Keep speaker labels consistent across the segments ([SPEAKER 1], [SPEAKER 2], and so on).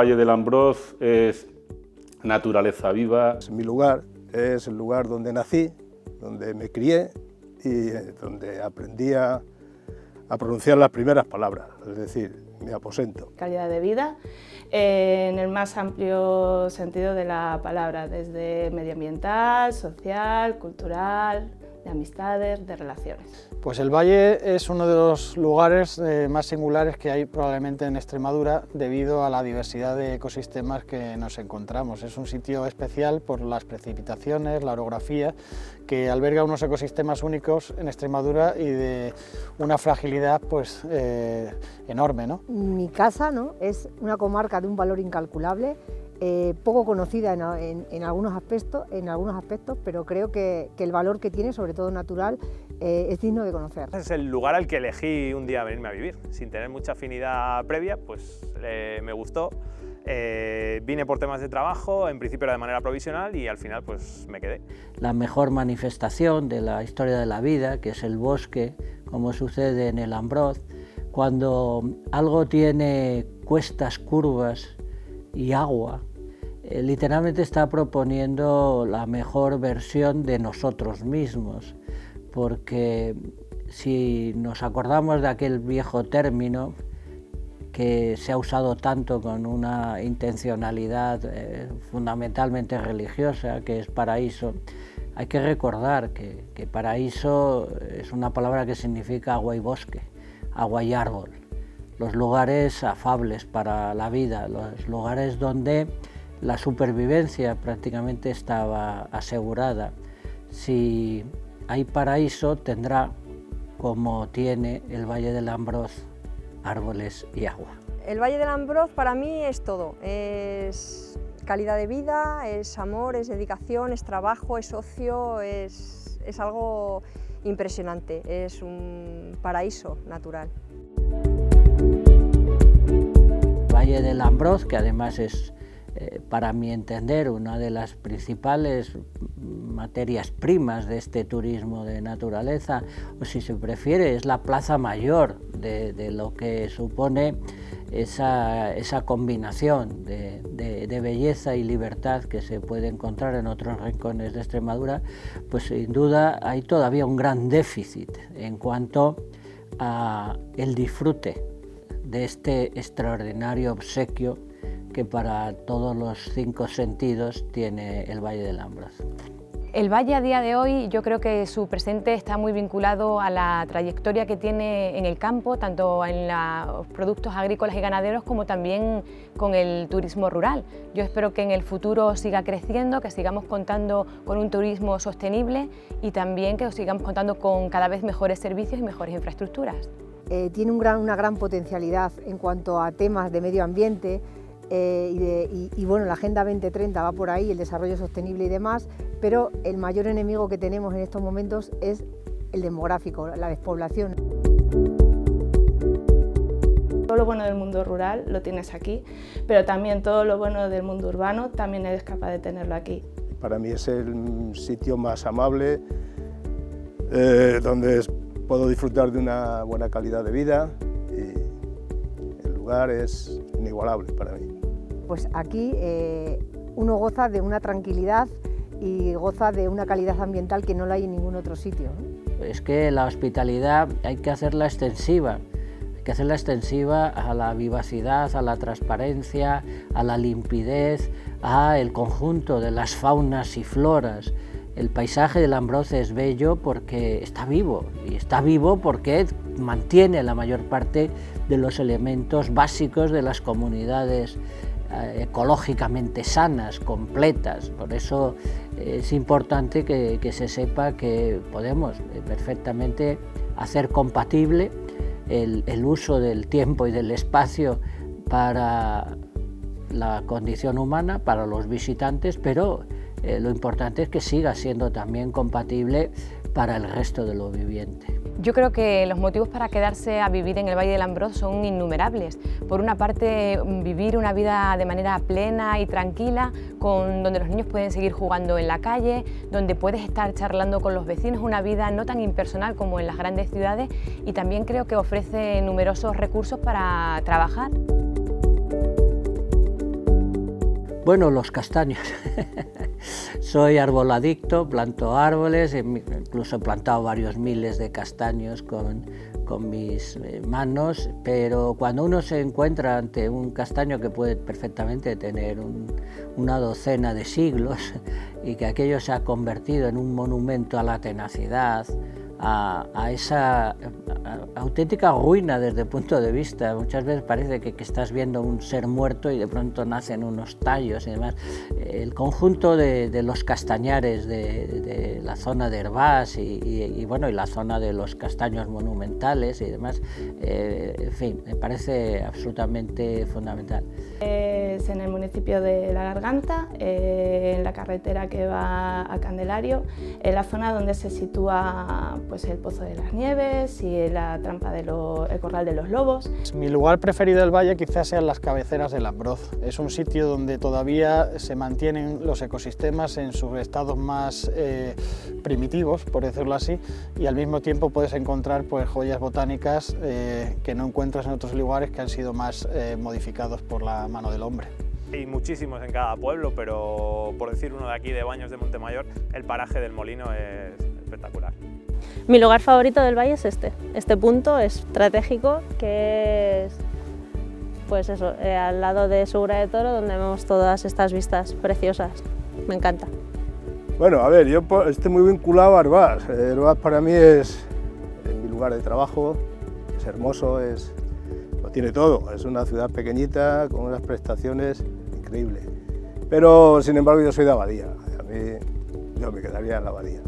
[SPEAKER 1] Valle del Ambroz es naturaleza viva.
[SPEAKER 2] Mi lugar es el lugar donde nací, donde me crié y donde aprendí a pronunciar las primeras palabras, es decir, mi aposento.
[SPEAKER 3] Calidad de vida en el más amplio sentido de la palabra, desde medioambiental, social, cultural, de amistades, de relaciones.
[SPEAKER 4] Pues el valle es uno de los lugares más singulares que hay probablemente en Extremadura debido a la diversidad de ecosistemas que nos encontramos. Es un sitio especial por las precipitaciones, la orografía, que alberga unos ecosistemas únicos en Extremadura y de una fragilidad pues, enorme, ¿no?
[SPEAKER 5] Mi casa, ¿no?, es una comarca de un valor incalculable, poco conocida en algunos aspectos, pero creo que el valor que tiene, sobre todo natural, es digno de conocer.
[SPEAKER 6] Es el lugar al que elegí un día venirme a vivir. Sin tener mucha afinidad previa, pues me gustó. Vine por temas de trabajo, en principio era de manera provisional y al final pues me quedé.
[SPEAKER 7] La mejor manifestación de la historia de la vida, que es el bosque, como sucede en el Ambroz, cuando algo tiene cuestas, curvas y agua, literalmente está proponiendo la mejor versión de nosotros mismos, porque si nos acordamos de aquel viejo término que se ha usado tanto con una intencionalidad fundamentalmente religiosa, que es paraíso, hay que recordar que paraíso es una palabra que significa agua y bosque, agua y árbol, los lugares afables para la vida, los lugares donde la supervivencia prácticamente estaba asegurada. Si hay paraíso, tendrá, como tiene el Valle del Ambroz, árboles y agua.
[SPEAKER 8] El Valle del Ambroz para mí es todo, es calidad de vida, es amor, es dedicación, es trabajo, es ocio, es algo impresionante, es un paraíso natural.
[SPEAKER 7] Valle del Ambroz, que además es, para mi entender, una de las principales materias primas de este turismo de naturaleza, o si se prefiere, es la plaza mayor de lo que supone esa combinación de belleza y libertad que se puede encontrar en otros rincones de Extremadura. Pues sin duda hay todavía un gran déficit en cuanto a el disfrute de este extraordinario obsequio que para todos los 5 sentidos tiene el Valle del Ambroz.
[SPEAKER 9] El valle a día de hoy, yo creo que su presente está muy vinculado a la trayectoria que tiene en el campo, tanto en los productos agrícolas y ganaderos como también con el turismo rural. Yo espero que en el futuro siga creciendo, que sigamos contando con un turismo sostenible y también que sigamos contando con cada vez mejores servicios y mejores infraestructuras.
[SPEAKER 5] Tiene una gran potencialidad en cuanto a temas de medio ambiente, y bueno, la Agenda 2030 va por ahí, el desarrollo sostenible y demás, pero el mayor enemigo que tenemos en estos momentos es el demográfico, la despoblación.
[SPEAKER 3] Todo lo bueno del mundo rural lo tienes aquí, pero también todo lo bueno del mundo urbano también eres capaz de tenerlo aquí.
[SPEAKER 2] Para mí es el sitio más amable, donde puedo disfrutar de una buena calidad de vida y el lugar es inigualable para mí.
[SPEAKER 5] Pues aquí uno goza de una tranquilidad y goza de una calidad ambiental que no la hay en ningún otro sitio, ¿no?
[SPEAKER 7] Es que la hospitalidad hay que hacerla extensiva. Hay que hacerla extensiva a la vivacidad, a la transparencia, a la limpidez, al conjunto de las faunas y floras. El paisaje del Ambroz es bello porque está vivo, y está vivo porque mantiene la mayor parte de los elementos básicos de las comunidades ecológicamente sanas, completas. Por eso es importante que se sepa que podemos perfectamente hacer compatible el uso del tiempo y del espacio para la condición humana, para los visitantes, pero lo importante es que siga siendo también compatible para el resto de lo viviente.
[SPEAKER 9] Yo creo que los motivos para quedarse a vivir en el Valle del Ambroz son innumerables. Por una parte, vivir una vida de manera plena y tranquila, donde los niños pueden seguir jugando en la calle, donde puedes estar charlando con los vecinos, una vida no tan impersonal como en las grandes ciudades, y también creo que ofrece numerosos recursos para trabajar.
[SPEAKER 7] Bueno, los castaños. Soy arboladicto, planto árboles, incluso he plantado varios miles de castaños con mis manos, pero cuando uno se encuentra ante un castaño que puede perfectamente tener una docena de siglos y que aquello se ha convertido en un monumento a la tenacidad, a esa auténtica ruina desde el punto de vista. Muchas veces parece que estás viendo un ser muerto y de pronto nacen unos tallos y demás. El conjunto de los castañares de la zona de Hervás y la zona de los castaños monumentales y demás, en fin, me parece absolutamente fundamental.
[SPEAKER 3] Es en el municipio de La Garganta, en la carretera que va a Candelario, en la zona donde se sitúa pues, el Pozo de las Nieves y la trampa el Corral de los Lobos.
[SPEAKER 4] Mi lugar preferido del valle quizás sean las cabeceras del Ambroz. Es un sitio donde todavía se mantienen los ecosistemas en sus estados más primitivos, por decirlo así, y al mismo tiempo puedes encontrar pues, joyas botánicas que no encuentras en otros lugares que han sido más modificados por la mano del hombre.
[SPEAKER 6] Hay muchísimos en cada pueblo, pero por decir uno de aquí, de Baños de Montemayor, el paraje del Molino es espectacular.
[SPEAKER 10] Mi lugar favorito del valle es este punto estratégico que es pues eso, al lado de Segura de Toro, donde vemos todas estas vistas preciosas. Me encanta.
[SPEAKER 2] Bueno, a ver, yo estoy muy vinculado a Hervás. Hervás para mí es mi lugar de trabajo, es hermoso, lo tiene todo. Es una ciudad pequeñita con unas prestaciones increíbles. Pero sin embargo yo soy de Abadía, yo me quedaría en la Abadía.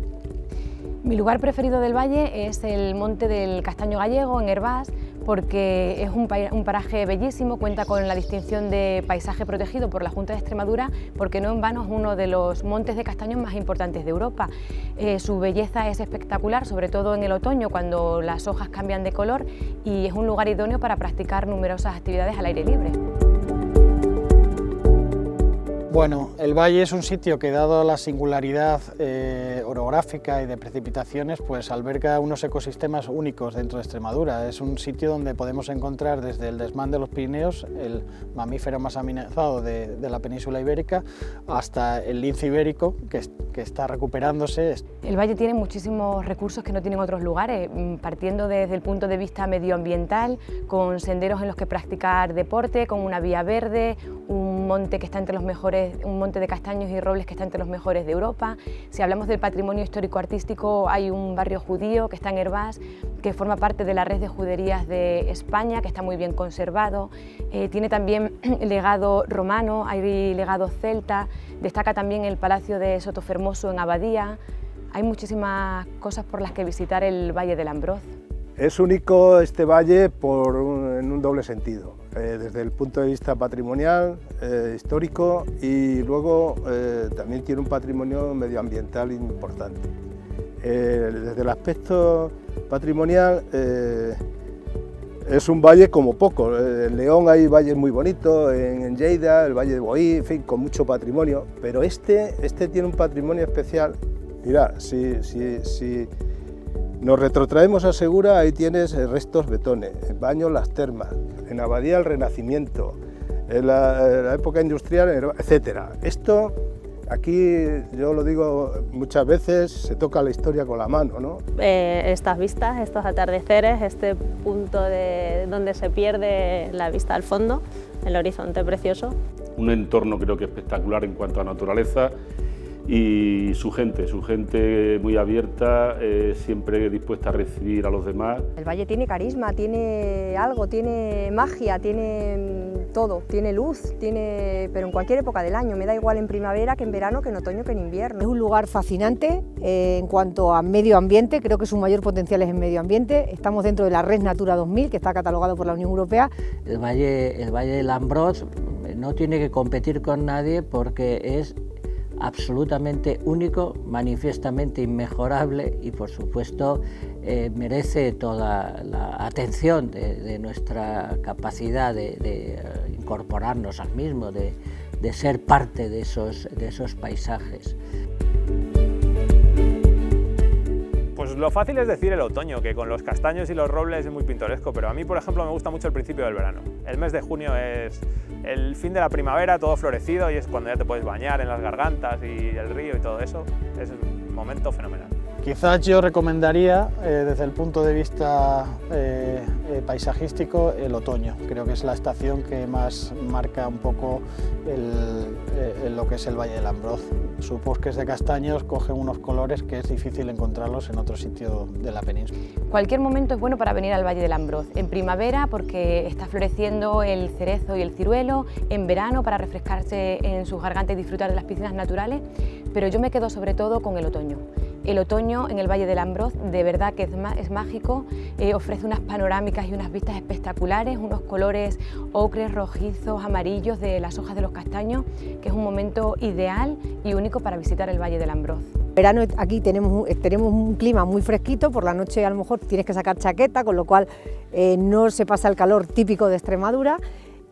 [SPEAKER 9] Mi lugar preferido del valle es el Monte del Castaño Gallego, en Hervás, porque es un paraje bellísimo, cuenta con la distinción de paisaje protegido por la Junta de Extremadura, porque no en vano es uno de los montes de castaños más importantes de Europa. Su belleza es espectacular, sobre todo en el otoño, cuando las hojas cambian de color, y es un lugar idóneo para practicar numerosas actividades al aire libre.
[SPEAKER 4] Bueno, el valle es un sitio que, dado la singularidad orográfica y de precipitaciones, pues alberga unos ecosistemas únicos dentro de Extremadura. Es un sitio donde podemos encontrar desde el desmán de los Pirineos, el mamífero más amenazado de la península ibérica, hasta el lince ibérico, que está recuperándose.
[SPEAKER 9] El valle tiene muchísimos recursos que no tienen otros lugares, partiendo desde el punto de vista medioambiental, con senderos en los que practicar deporte, con una vía verde, un monte que está entre los mejores, un monte de castaños y robles que está entre los mejores de Europa. Si hablamos del patrimonio histórico-artístico, hay un barrio judío que está en Hervás, que forma parte de la red de juderías de España, que está muy bien conservado. Tiene también legado romano, hay legado celta, destaca también el Palacio de Sotofermoso en Abadía. Hay muchísimas cosas por las que visitar el Valle del Ambroz.
[SPEAKER 2] Es único este valle en un doble sentido, desde el punto de vista patrimonial, histórico, y luego también tiene un patrimonio medioambiental importante. Desde el aspecto patrimonial es un valle como poco. En León hay valles muy bonitos, en Lleida, el Valle de Boí, en fin, con mucho patrimonio, pero este tiene un patrimonio especial. Mira, si nos retrotraemos a Segura, ahí tienes restos betones, en Baños las termas, en Abadía el Renacimiento, en la época industrial, etc. Esto, aquí, yo lo digo muchas veces, se toca la historia con la mano, ¿no?
[SPEAKER 10] Estas vistas, estos atardeceres, este punto donde se pierde la vista al fondo, el horizonte precioso.
[SPEAKER 1] Un entorno creo que espectacular en cuanto a naturaleza, y su gente muy abierta, siempre dispuesta a recibir a los demás.
[SPEAKER 8] El valle tiene carisma, tiene algo, tiene magia, tiene todo, tiene luz, pero en cualquier época del año, me da igual en primavera que en verano, que en otoño, que en invierno.
[SPEAKER 5] Es un lugar fascinante en cuanto a medio ambiente, creo que su mayor potencial es en medio ambiente. Estamos dentro de la Red Natura 2000, que está catalogado por la Unión Europea.
[SPEAKER 7] El Valle del Ambroz no tiene que competir con nadie porque es absolutamente único, manifiestamente inmejorable, y por supuesto merece toda la atención de nuestra capacidad de incorporarnos al mismo, de ser parte de esos paisajes.
[SPEAKER 6] Pues lo fácil es decir el otoño, que con los castaños y los robles es muy pintoresco, pero a mí, por ejemplo, me gusta mucho el principio del verano. El mes de junio es el fin de la primavera, todo florecido, y es cuando ya te puedes bañar en las gargantas y el río y todo eso. Es un momento fenomenal.
[SPEAKER 4] Quizás yo recomendaría, desde el punto de vista paisajístico, el otoño. Creo que es la estación que más marca un poco lo que es el Valle del Ambroz. Sus bosques de castaños cogen unos colores que es difícil encontrarlos en otro sitio de la península.
[SPEAKER 9] Cualquier momento es bueno para venir al Valle del Ambroz. En primavera porque está floreciendo el cerezo y el ciruelo, en verano para refrescarse en sus gargantas y disfrutar de las piscinas naturales, pero yo me quedo sobre todo con el otoño. El otoño en el Valle del Ambroz de verdad que es mágico, ofrece unas panorámicas y unas vistas espectaculares, unos colores ocres, rojizos, amarillos de las hojas de los castaños, que es un momento ideal y único para visitar el Valle del Ambroz.
[SPEAKER 5] En verano aquí tenemos un clima muy fresquito, por la noche a lo mejor tienes que sacar chaqueta, con lo cual no se pasa el calor típico de Extremadura.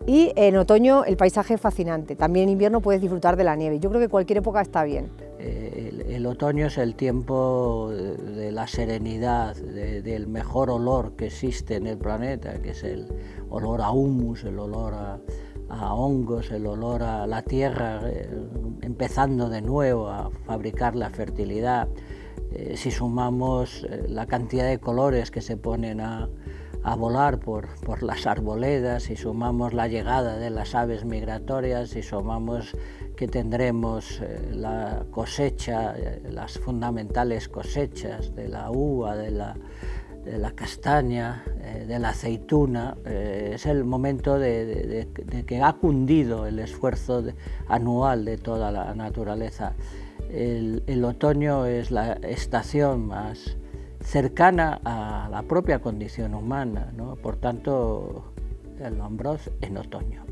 [SPEAKER 5] Y en otoño el paisaje es fascinante, también en invierno puedes disfrutar de la nieve, yo creo que cualquier época está bien.
[SPEAKER 7] El otoño es el tiempo de la serenidad, del mejor olor que existe en el planeta, que es el olor a humus, el olor a hongos, el olor a la tierra empezando de nuevo a fabricar la fertilidad. Si sumamos la cantidad de colores que se ponen a volar por las arboledas, si sumamos la llegada de las aves migratorias, si sumamos que tendremos la cosecha, las fundamentales cosechas de la uva, de la castaña, de la aceituna, es el momento de que ha cundido el esfuerzo anual de toda la naturaleza. El otoño es la estación más cercana a la propia condición humana, ¿no? Por tanto, el Ambroz en otoño.